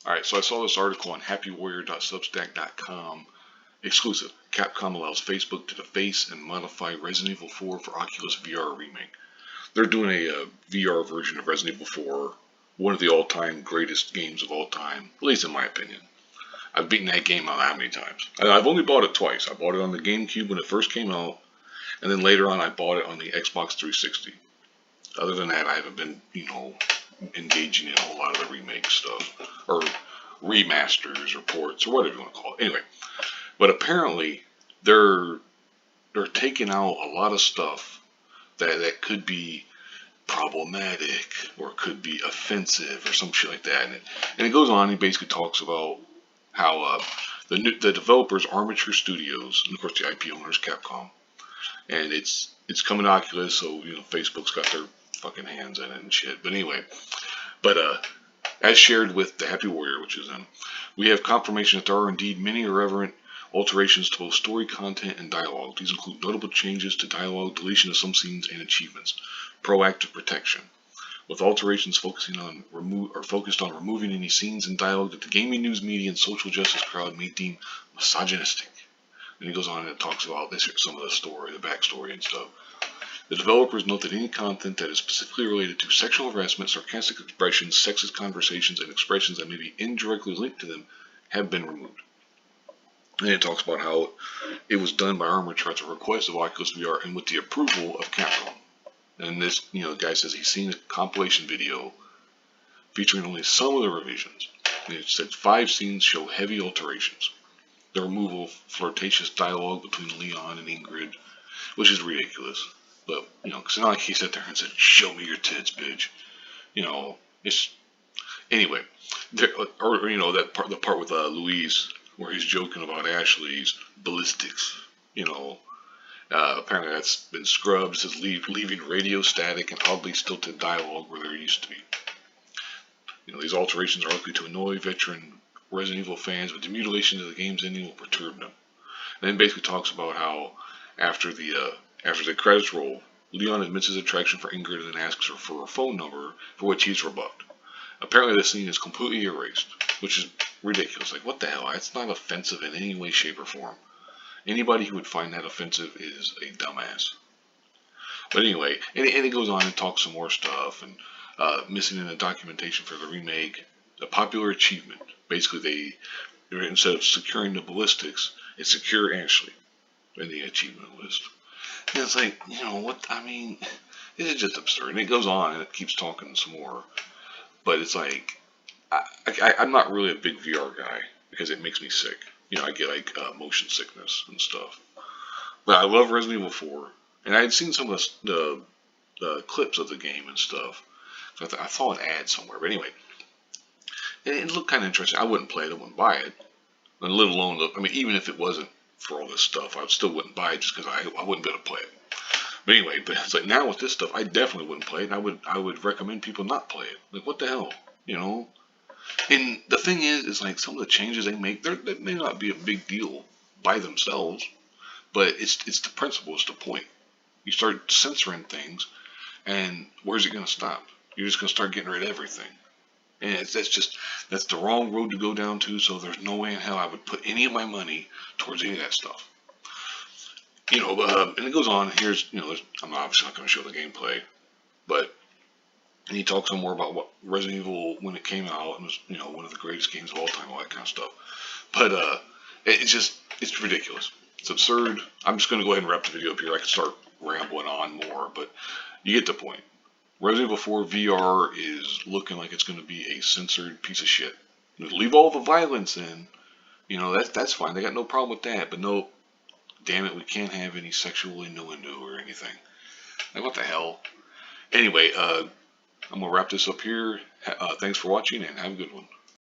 Alright, so I saw this article on happywarrior.substack.com. Exclusive. Capcom allows Facebook to deface and modify Resident Evil 4 for Oculus VR remake. They're doing a VR version of Resident Evil 4, one of the all-time greatest games of all time, at least in my opinion. I've beaten that game how many times? I've only bought it twice. I bought it on the GameCube when it first came out, and then later on I bought it on the Xbox 360. Other than that, I haven't been, engaging in a whole lot of the remake stuff, or remasters, or ports, or whatever you want to call it. Anyway, but apparently they're taking out a lot of stuff that could be problematic or could be offensive or some shit like that. And it goes on. He basically talks about how the developers Armature Studios, and of course the IP owners Capcom, and it's coming to Oculus, so Facebook's got their fucking hands in it and shit. But anyway, as shared with the Happy Warrior, which is them, we have confirmation that there are indeed many irreverent alterations to both story content and dialogue. These include notable changes to dialogue, deletion of some scenes, and achievements. Proactive protection, with alterations focused on removing any scenes and dialogue that the gaming news media and social justice crowd may deem misogynistic. And he goes on and talks about some of the story, the backstory and stuff. The developers note that any content that is specifically related to sexual harassment, sarcastic expressions, sexist conversations, and expressions that may be indirectly linked to them have been removed. And it talks about how it was done by Armature at the request of Oculus VR and with the approval of Capcom. And this, the guy says he's seen a compilation video featuring only some of the revisions. And it said 5 scenes show heavy alterations. The removal of flirtatious dialogue between Leon and Ingrid, which is ridiculous. But, because it's not like he sat there and said, "Show me your tits, bitch." It's, anyway, that part, the part with Louise, where he's joking about Ashley's ballistics, apparently that's been scrubbed. It says leaving radio static and oddly stilted dialogue where there used to be. These alterations are likely to annoy veteran Resident Evil fans, but the mutilation of the game's ending will perturb them. And then basically talks about how after the credits roll, Leon admits his attraction for Ingrid and asks her for her phone number, for which he's rebuffed. Apparently the scene is completely erased, which is ridiculous. Like, what the hell? That's not offensive in any way, shape, or form. Anybody who would find that offensive is a dumbass. But anyway, and it goes on and talks some more stuff, and missing in the documentation for the remake, a popular achievement. Basically, instead of securing the ballistics, it's secure Ashley in the achievement list. And it's like, what? I mean, this is just absurd. And it goes on and it keeps talking some more. But it's like, I'm not really a big VR guy because it makes me sick. I get like motion sickness and stuff. But I love Resident Evil 4, and I had seen some of the clips of the game and stuff. So I saw an ad somewhere. But anyway, it looked kind of interesting. I wouldn't play it. I wouldn't buy it. And let alone, even if it wasn't for all this stuff, I still wouldn't buy it just because I wouldn't be able to play it. But anyway, it's like now with this stuff, I definitely wouldn't play it. And I would recommend people not play it. Like, what the hell, And the thing is like some of the changes they make, they may not be a big deal by themselves, but it's the principle, it's the point. You start censoring things, and where's it going to stop? You're just going to start getting rid of everything. And that's the wrong road to go down to, so there's no way in hell I would put any of my money towards any of that stuff. And it goes on. I'm obviously not going to show the gameplay, but and he talks some more about what Resident Evil when it came out and was one of the greatest games of all time, all that kind of stuff. But it's ridiculous. It's absurd. I'm just going to go ahead and wrap the video up here. I could start rambling on more, but you get the point. Resident Evil 4 VR is looking like it's going to be a censored piece of shit. Leave all the violence in. That's fine. They got no problem with that. But no, damn it, we can't have any sexual innuendo or anything. Like, what the hell? Anyway, I'm going to wrap this up here. Thanks for watching and have a good one.